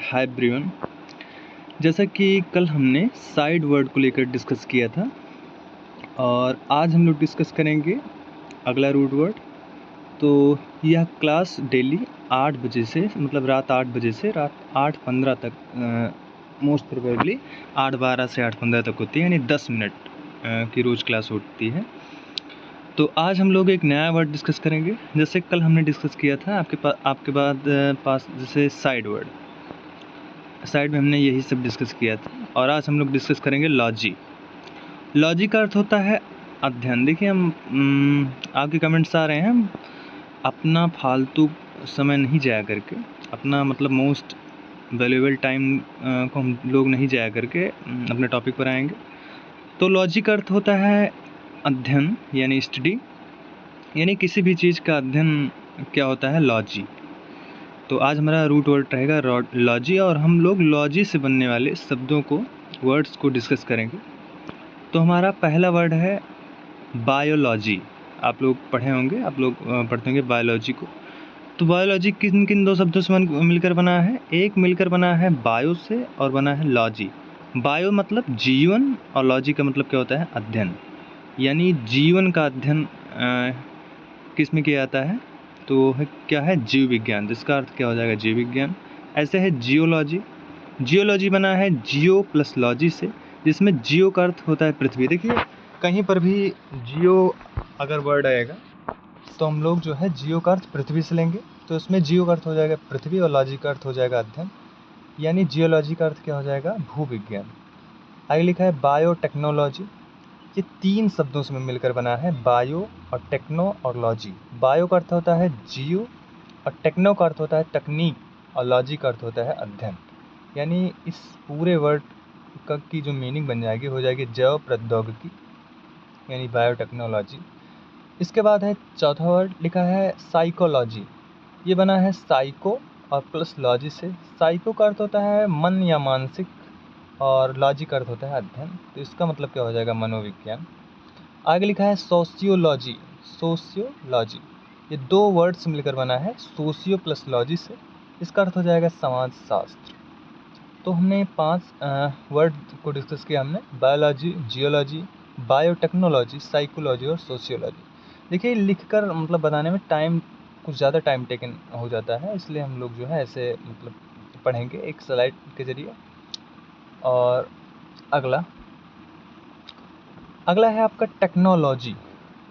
Hi everyone. जैसा कि कल हमने साइड वर्ड को लेकर डिस्कस किया था और आज हम लोग डिस्कस करेंगे अगला रूट वर्ड। तो यह क्लास डेली 8 बजे से मतलब रात 8 बजे से रात 8:15 तक मोस्ट प्रोबेबली 8:12 से 8:15 तक होती है, यानी 10 मिनट की रोज़ क्लास होती है। तो आज हम लोग एक नया वर्ड डिस्कस करेंगे। जैसे कल हमने डिस्कस किया था आपके पास जैसे साइड में हमने यही सब डिस्कस किया था। और आज हम लोग डिस्कस करेंगे लॉजी। लॉजी का अर्थ होता है अध्ययन। देखिए हम आपके कमेंट्स आ रहे हैं, हम अपना फालतू समय नहीं जाया करके, अपना मतलब मोस्ट वैल्यूएबल टाइम को हम लोग नहीं जाया करके अपने टॉपिक पर आएंगे। तो लॉजी का अर्थ होता है अध्ययन यानी स्टडी, यानी किसी भी चीज़ का अध्ययन क्या होता है, लॉजी। तो आज हमारा रूट वर्ड रहेगा लॉजी और हम लोग लॉजी से बनने वाले शब्दों को, वर्ड्स को डिस्कस करेंगे। तो हमारा पहला वर्ड है बायोलॉजी। आप लोग पढ़े होंगे, आप लोग पढ़ते होंगे बायोलॉजी को। तो बायोलॉजी किन किन दो शब्दों से मिलकर बना है? एक मिलकर बना है बायो से और बना है लॉजी। बायो मतलब जीवन और लॉजी का मतलब क्या होता है, अध्ययन। यानी जीवन का अध्ययन किस में किया जाता है? तो क्या है, जीव विज्ञान, जिसका अर्थ क्या हो जाएगा, जीव विज्ञान। ऐसे है जियोलॉजी। जियोलॉजी बना है जियो प्लस लॉजी से, जिसमें जियो का अर्थ होता है पृथ्वी। देखिए कहीं पर भी जियो अगर वर्ड आएगा तो हम लोग जो है जियो का अर्थ पृथ्वी से लेंगे, तो इसमें जियो का अर्थ हो जाएगा पृथ्वी और लॉजी का अर्थ हो जाएगा अध्ययन, यानी जियोलॉजी का अर्थ क्या हो जाएगा, भूविज्ञान। आगे लिखा है बायोटेक्नोलॉजी। ये 3 शब्दों से मिलकर बना है, बायो और टेक्नो और लॉजी। बायो का अर्थ होता है जियो और टेक्नो का अर्थ होता है तकनीक और लॉजी का अर्थ होता है अध्ययन। यानी इस पूरे वर्ड की जो मीनिंग बन जाएगी हो जाएगी जैव प्रौद्योगिकी, यानी बायोटेक्नोलॉजी। इसके बाद है चौथा वर्ड लिखा है साइकोलॉजी। ये बना है साइको और प्लस लॉजी से। साइको का अर्थ होता है मन या मानसिक और लॉजी का अर्थ होता है अध्ययन, तो इसका मतलब क्या हो जाएगा, मनोविज्ञान। आगे लिखा है सोशियोलॉजी। सोशियोलॉजी ये 2 वर्ड्स मिलकर बना है, सोशियो प्लस लॉजी से। इसका अर्थ हो जाएगा समाजशास्त्र। तो हमने 5 वर्ड को डिस्कस किया हमने, बायोलॉजी, जियोलॉजी, बायोटेक्नोलॉजी, साइकोलॉजी और सोशियोलॉजी। देखिए लिखकर मतलब बताने में कुछ ज़्यादा टाइम टेकन हो जाता है, इसलिए हम लोग जो है ऐसे मतलब पढ़ेंगे एक स्लाइड के ज़रिए। और अगला है आपका टेक्नोलॉजी।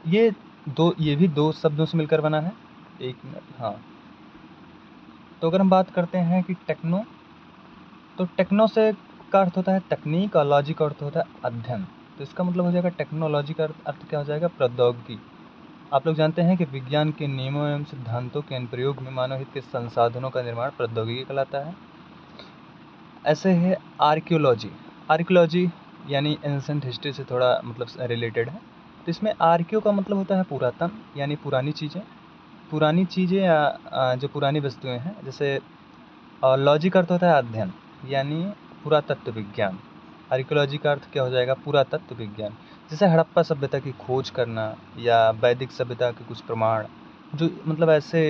ये भी 2 शब्दों से मिलकर बना है। एक मिनट, हाँ। तो अगर हम बात करते हैं कि तो टेक्नो से का अर्थ होता है तकनीक और लॉजी का अर्थ होता है अध्ययन, तो इसका मतलब हो जाएगा टेक्नोलॉजी का अर्थ क्या हो जाएगा, प्रौद्योगिकी। आप लोग जानते हैं कि विज्ञान के नियमों एवं सिद्धांतों के अनुप्रयोग में मानव हित के संसाधनों का निर्माण प्रौद्योगिकी कहलाता है। ऐसे है आर्कियोलॉजी। आर्कियोलॉजी यानी एंसेंट हिस्ट्री से थोड़ा मतलब रिलेटेड है। तो इसमें आर्कियो का मतलब होता है पुरातन, यानी पुरानी चीज़ें या जो पुरानी वस्तुएं हैं। जैसे लॉजी का अर्थ होता है अध्ययन, यानी पुरातत्व विज्ञान। आर्कियोलॉजी का अर्थ क्या हो जाएगा, पुरातत्व विज्ञान। जैसे हड़प्पा सभ्यता की खोज करना या वैदिक सभ्यता के कुछ प्रमाण, जो मतलब ऐसे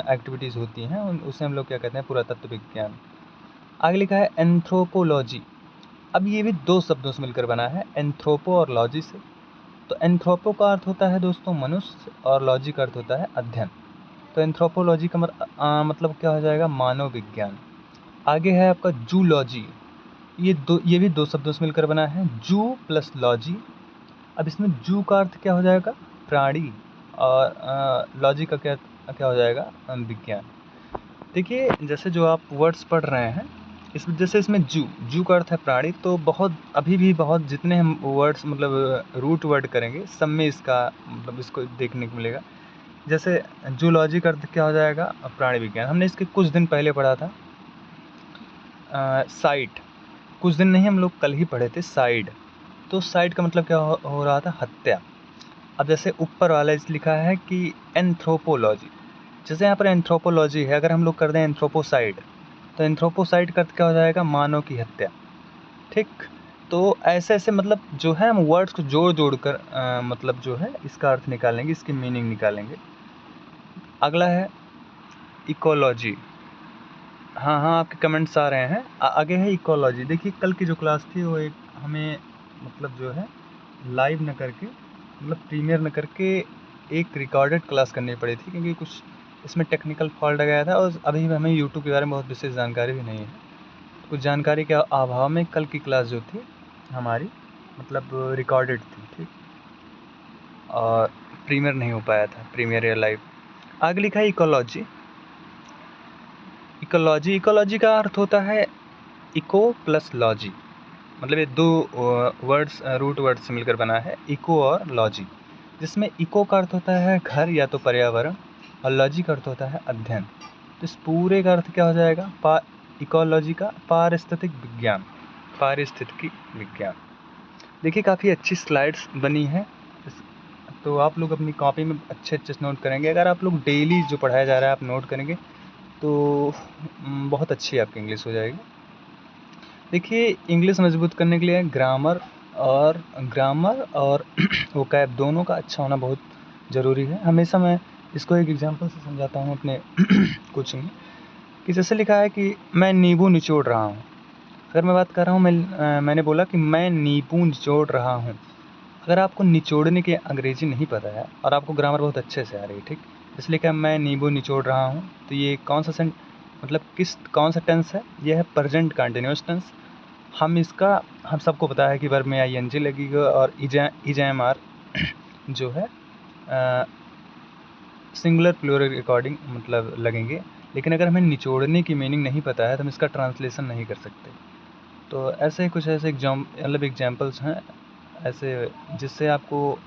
एक्टिविटीज़ होती हैं उसे हम लोग क्या कहते हैं, पुरातत्व विज्ञान। आगे लिखा है एंथ्रोपोलॉजी। अब ये भी 2 शब्दों से मिलकर बना है, एंथ्रोपो और लॉजी से। तो एंथ्रोपो का अर्थ होता है दोस्तों मनुष्य और लॉजी का अर्थ होता है अध्ययन। तो एंथ्रोपोलॉजी का मतलब क्या हो जाएगा, मानव विज्ञान। आगे है आपका जूलॉजी। ये भी 2 शब्दों से मिलकर बना है, जू प्लस लॉजी। अब इसमें जू का अर्थ क्या हो जाएगा, प्राणी, और लॉजी का क्या हो जाएगा, विज्ञान। देखिए जैसे जो आप वर्ड्स पढ़ रहे हैं, जैसे इसमें जू का अर्थ है प्राणी, तो अभी भी बहुत जितने हम वर्ड्स मतलब रूट वर्ड करेंगे सब में इसका मतलब इसको देखने को मिलेगा। जैसे जूलॉजी का अर्थ क्या हो जाएगा, प्राणी विज्ञान। हमने इसके कुछ दिन पहले पढ़ा था साइट। कुछ दिन नहीं, हम लोग कल ही पढ़े थे साइड। तो साइड का मतलब क्या हो रहा था, हत्या। अब जैसे ऊपर वाला इस लिखा है कि एंथ्रोपोलॉजी, जैसे यहाँ पर एंथ्रोपोलॉजी है, अगर हम लोग कर दें एंथ्रोपोसाइड, तो एंथ्रोपोसाइड का अर्थ क्या हो जाएगा, मानव की हत्या। ठीक, तो ऐसे मतलब जो है हम वर्ड्स को जोड़ कर मतलब जो है इसका अर्थ निकालेंगे, इसकी मीनिंग निकालेंगे। अगला है इकोलॉजी। हाँ हाँ, आपके कमेंट्स आ रहे हैं। आगे है इकोलॉजी। देखिए कल की जो क्लास थी वो एक हमें मतलब जो है लाइव न करके, मतलब प्रीमियर न करके एक रिकॉर्डेड क्लास करनी पड़ी थी, क्योंकि कुछ इसमें टेक्निकल फॉल्ट आ गया था और अभी हमें यूट्यूब के बारे में बहुत विशेष जानकारी भी नहीं है। कुछ जानकारी के अभाव में कल की क्लास जो थी हमारी मतलब रिकॉर्डेड थी, ठीक, और प्रीमियर नहीं हो पाया था, प्रीमियर या लाइव। आगे लिखा है इकोलॉजी। इकोलॉजी का अर्थ होता है इको प्लस लॉजी, मतलब ये दो वर्ड्स रूट वर्ड से मिलकर बना है, इको और लॉजी, जिसमें इको का अर्थ होता है घर या तो पर्यावरण और लॉजी का अर्थ होता है अध्ययन। तो इस पूरे का अर्थ क्या हो जाएगा? इकोलॉजी का पारिस्थितिक विज्ञान, पारिस्थितिकी विज्ञान। देखिए काफ़ी अच्छी स्लाइड्स बनी है, तो आप लोग अपनी कॉपी में अच्छे अच्छे नोट करेंगे। अगर आप लोग डेली जो पढ़ाया जा रहा है आप नोट करेंगे तो बहुत अच्छी आपकी इंग्लिश हो जाएगी। देखिए इंग्लिश मजबूत करने के लिए ग्रामर और वोकैब दोनों का अच्छा होना बहुत ज़रूरी है। हमेशा मैं इसको एक एग्जांपल से समझाता हूँ अपने कोचिंग में, कि जैसे लिखा है कि मैं नींबू निचोड़ रहा हूँ। अगर मैं बात कर रहा हूँ, मैंने बोला कि मैं नींबू निचोड़ रहा हूँ। अगर आपको निचोड़ने की अंग्रेजी नहीं पता है और आपको ग्रामर बहुत अच्छे से आ रही है, ठीक, इसलिए क्या मैं नींबू निचोड़ रहा हूँ, तो ये कौन सा टेंस है? ये है प्रेजेंट कंटिन्यूअस टेंस। हम सबको पता है कि वर्ब में आईएनजी लगेगा और इजएमआर जो है सिंगुलर प्लूरल के अकॉर्डिंग मतलब लगेंगे। लेकिन अगर हमें निचोड़ने की मीनिंग नहीं पता है तो हम इसका ट्रांसलेशन नहीं कर सकते। तो ऐसे कुछ ऐसे एग्जाम्पल्स हैं ऐसे, जिससे आपको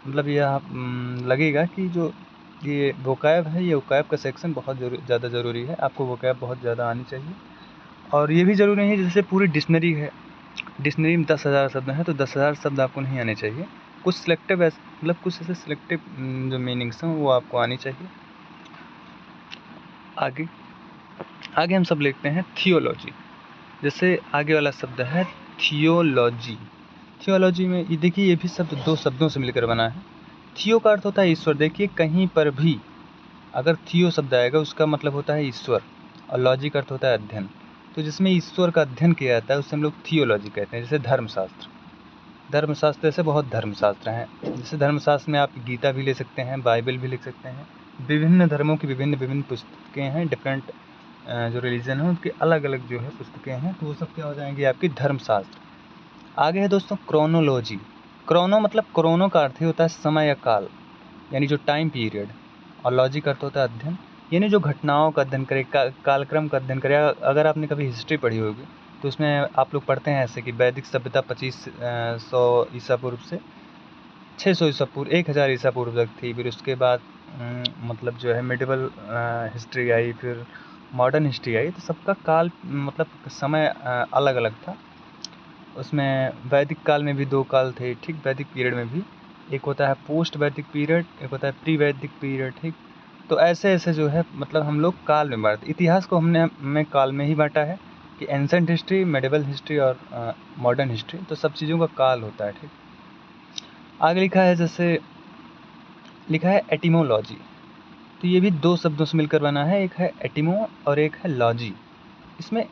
मतलब लगेगा कि जो ये वोकैब है, ये वोकैब का सेक्शन बहुत ज़्यादा ज़रूरी है। आपको वोकैब बहुत ज़्यादा आनी चाहिए, और ये भी ज़रूरी नहीं है जैसे पूरी डिक्शनरी है, डिक्शनरी में 10,000 शब्द हैं तो 10,000 शब्द आपको नहीं आने चाहिए। कुछ सिलेक्टिव मतलब कुछ ऐसे सिलेक्टिव जो मीनिंग्स हैं वो आपको आनी चाहिए। आगे हम सब लिखते हैं थियोलॉजी। जैसे आगे वाला शब्द है थियोलॉजी। थियोलॉजी में ये देखिए ये भी शब्द दो शब्दों से मिलकर बना है। थियो का अर्थ होता है ईश्वर। देखिए कहीं पर भी अगर थियो शब्द आएगा उसका मतलब होता है ईश्वर, और लॉजी का अर्थ होता है अध्ययन। तो जिसमें ईश्वर का अध्ययन किया जाता है उसे हम लोग थियोलॉजी कहते हैं। जैसे धर्मशास्त्र, ऐसे बहुत धर्मशास्त्र हैं। जैसे धर्मशास्त्र में आप गीता भी ले सकते हैं, बाइबल भी लिख सकते हैं। विभिन्न धर्मों की विभिन्न पुस्तकें हैं, डिफरेंट जो रिलीजन है उनकी अलग अलग जो है पुस्तकें हैं, तो वो सब क्या हो जाएंगी आपकी धर्मशास्त्र। आगे है दोस्तों क्रोनोलॉजी। क्रोनो का अर्थ ही होता है समय या काल, यानी जो टाइम पीरियड, और लॉजी का अर्थ होता है अध्ययन, यानी जो घटनाओं का अध्ययन करे, कालक्रम का अध्ययन करे। अगर आपने कभी हिस्ट्री पढ़ी होगी तो उसमें आप लोग पढ़ते हैं ऐसे कि वैदिक सभ्यता 2500 ईसा पूर्व से 600 ईसा पूर्व, 1000 ईसा पूर्व तक थी। फिर उसके बाद मतलब जो है मिडिवल हिस्ट्री आई, फिर मॉडर्न हिस्ट्री आई। तो सबका काल मतलब समय अलग अलग था। उसमें वैदिक काल में भी 2 काल थे, ठीक, वैदिक पीरियड में भी एक होता है पोस्ट वैदिक पीरियड, एक होता है प्री वैदिक पीरियड, ठीक। तो ऐसे ऐसे जो है मतलब हम लोग काल में बांटते। इतिहास को हमने काल में ही बांटा है कि एंसेंट हिस्ट्री, मेडिवल हिस्ट्री और मॉडर्न हिस्ट्री, तो सब चीज़ों का काल होता है, ठीक। आगे लिखा है एटिमोलॉजी। तो ये भी 2 शब्दों से मिलकर बना है, एक है एटिमो और एक है लॉजी। इसमें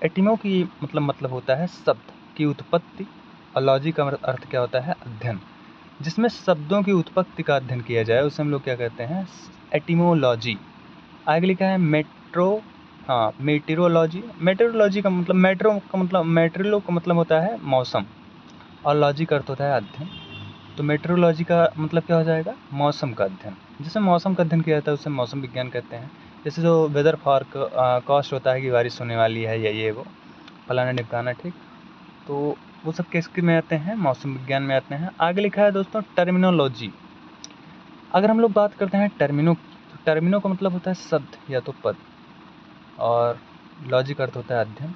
एटिमो की मतलब होता है शब्द की उत्पत्ति, और लॉजी का अर्थ क्या होता है? अध्ययन। जिसमें शब्दों की उत्पत्ति का अध्ययन किया जाए उसे हम लोग क्या कहते हैं? एटिमोलॉजी। आगे लिखा है मेटेरोलॉजी। मेटेरोलॉजी का मतलब मेट्रो का मतलब होता है मौसम, और लॉजी का अर्थ होता है अध्ययन। तो मेट्रोलॉजी का मतलब क्या हो जाएगा? मौसम का अध्ययन। जिसे मौसम का अध्ययन किया जाता है उसे मौसम विज्ञान कहते हैं। जैसे जो वेदर फॉरकास्ट होता है कि बारिश होने वाली है या ये वो फलाना ढिमकाना, ठीक। तो वो सब किसके में आते हैं? मौसम विज्ञान में आते हैं। आगे लिखा है दोस्तों टर्मिनोलॉजी। अगर हम लोग बात करते हैं टर्मिनो का मतलब होता है शब्द या तो पद, और लॉजी का अर्थ होता है अध्ययन,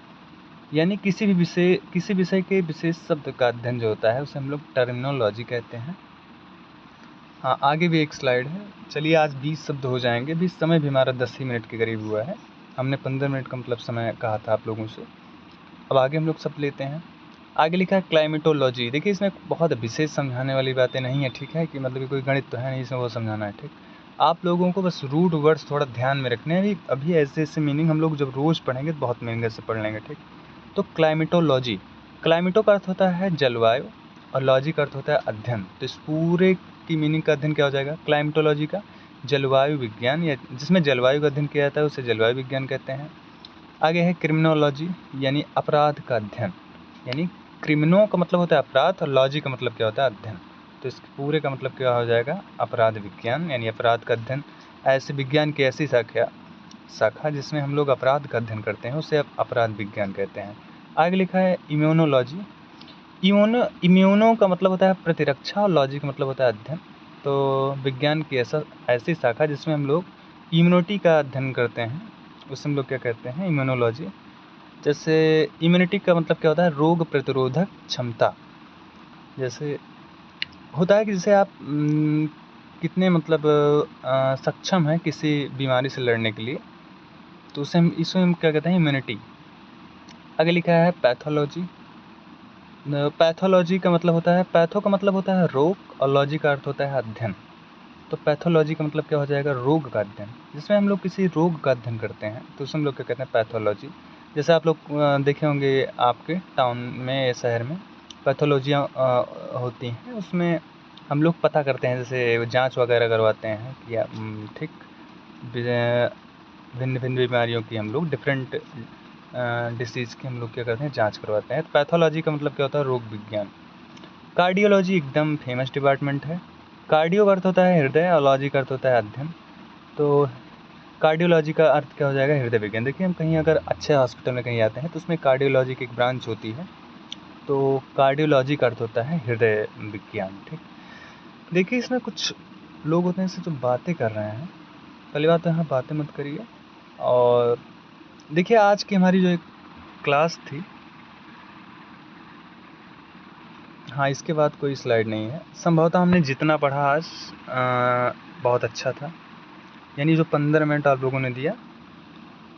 यानी किसी विषय के विशेष शब्द का अध्ययन जो होता है उसे हम लोग टर्मिनोलॉजी कहते हैं। हाँ, आगे भी एक स्लाइड है। चलिए आज 20 शब्द हो जाएंगे। 20 समय भी हमारा 10 ही मिनट के करीब हुआ है। हमने 15 मिनट का मतलब समय कहा था आप लोगों से। अब आगे हम लोग सब लेते हैं। आगे लिखा है क्लाइमेटोलॉजी। देखिए इसमें बहुत विशेष समझाने वाली बातें नहीं है, ठीक है, कि मतलब कोई गणित तो है नहीं इसमें वो समझाना है, ठीक। आप लोगों को बस रूट वर्ड्स थोड़ा ध्यान में रखने हैं। अभी ऐसे ऐसे मीनिंग हम लोग जब रोज़ पढ़ेंगे तो बहुत महंगे से पढ़ लेंगे, ठीक। तो क्लाइमेटोलॉजी, क्लाइमेटो का अर्थ होता है जलवायु और लॉजी का अर्थ होता है अध्ययन। तो इस पूरे की मीनिंग का अध्ययन क्या हो जाएगा, क्लाइमेटोलॉजी का जलवायु विज्ञान, या जिसमें जलवायु का अध्ययन किया जाता है उसे जलवायु विज्ञान कहते हैं। आगे है क्रिमिनोलॉजी, यानी अपराध का अध्ययन, यानी क्रिमिनो का मतलब होता है अपराध और लॉजी का मतलब क्या होता है अध्ययन। तो इस पूरे का मतलब क्या हो जाएगा, अपराध विज्ञान, यानी अपराध का अध्ययन। ऐसे विज्ञान की ऐसी शाखा जिसमें हम लोग अपराध का अध्ययन करते हैं उसे अपराध विज्ञान कहते हैं। आगे लिखा है इम्यूनोलॉजी। इम्यूनो का मतलब होता है प्रतिरक्षा और लॉजी का मतलब होता है अध्ययन। तो विज्ञान की ऐसी शाखा जिसमें हम लोग इम्यूनिटी का अध्ययन करते हैं उसे हम लोग क्या कहते हैं, इम्यूनोलॉजी। जैसे इम्यूनिटी का मतलब क्या होता है, रोग प्रतिरोधक क्षमता। जैसे होता है कि जैसे आप कितने मतलब सक्षम हैं किसी बीमारी से लड़ने के लिए, तो उसे हम क्या कहते हैं, इम्यूनिटी। आगे लिखा है पैथोलॉजी। पैथोलॉजी का मतलब होता है, पैथो का मतलब होता है रोग और लॉजी का अर्थ होता है अध्ययन। तो पैथोलॉजी का मतलब क्या हो जाएगा, रोग का अध्ययन। जिसमें हम लोग किसी रोग का अध्ययन करते हैं तो उसे हम लोग क्या कहते हैं, पैथोलॉजी। जैसे आप लोग देखे होंगे आपके टाउन में या शहर में पैथोलॉजियाँ होती हैं, उसमें हम लोग पता करते हैं, जैसे जांच वगैरह करवाते हैं या ठीक, भिन्न भिन्न बीमारियों की हम लोग डिफरेंट डिसीज़ की हम लोग क्या करते हैं, जांच करवाते हैं। तो पैथोलॉजी का मतलब क्या होता है, रोग विज्ञान। कार्डियोलॉजी एकदम फेमस डिपार्टमेंट है। कार्डियो का अर्थ होता है हृदय और लॉजी का अर्थ होता है अध्ययन। तो कार्डियोलॉजी का अर्थ क्या हो जाएगा, हृदय विज्ञान। देखिए हम कहीं अगर अच्छे हॉस्पिटल में कहीं आते हैं तो उसमें कार्डियोलॉजी की एक ब्रांच होती है, तो कार्डियोलॉजी का अर्थ होता है हृदय विज्ञान, ठीक। देखिए इसमें कुछ लोग होते हैं जैसे जो बातें कर रहे हैं, पहली बात तो यहाँ बातें मत करिए। और देखिए आज की हमारी जो एक क्लास थी, हाँ इसके बाद कोई स्लाइड नहीं है। संभवतः हमने जितना पढ़ा आज बहुत अच्छा था। यानी जो 15 मिनट आप लोगों ने दिया,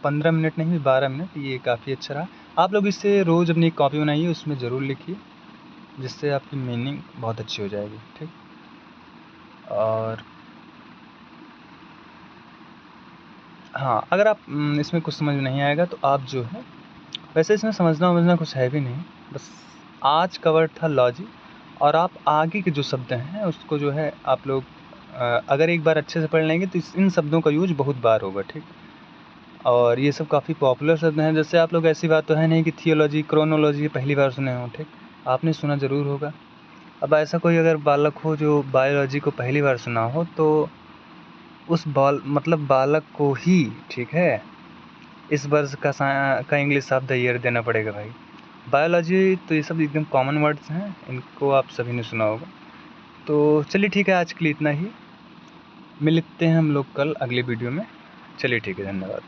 15 मिनट नहीं 12 मिनट, ये काफ़ी अच्छा रहा। आप लोग इससे रोज़ अपनी कॉपी बनाइए, उसमें ज़रूर लिखिए, जिससे आपकी मीनिंग बहुत अच्छी हो जाएगी, ठीक। और हाँ, अगर आप इसमें कुछ समझ में नहीं आएगा तो आप जो है, वैसे इसमें समझना कुछ है भी नहीं, बस आज कवर था लॉजी। और आप आगे के जो शब्द हैं उसको जो है आप लोग अगर एक बार अच्छे से पढ़ लेंगे तो इन शब्दों का यूज बहुत बार होगा, ठीक। और ये सब काफ़ी पॉपुलर शब्द हैं। जैसे आप लोग, ऐसी बात तो है नहीं कि थियोलॉजी क्रोनोलॉजी पहली बार सुने हों, ठीक। आपने सुना ज़रूर होगा। अब ऐसा कोई अगर बालक हो जो बायोलॉजी को पहली बार सुना हो, तो उस बालक को ही, ठीक है, इस वर्ष का इंग्लिश ऑफ द ईयर देना पड़ेगा भाई। बायोलॉजी तो ये सब एकदम कॉमन वर्ड्स हैं, इनको आप सभी ने सुना होगा। तो चलिए ठीक है, आज के लिए इतना ही। मिलते हैं हम लोग कल अगले वीडियो में। चलिए ठीक है, धन्यवाद।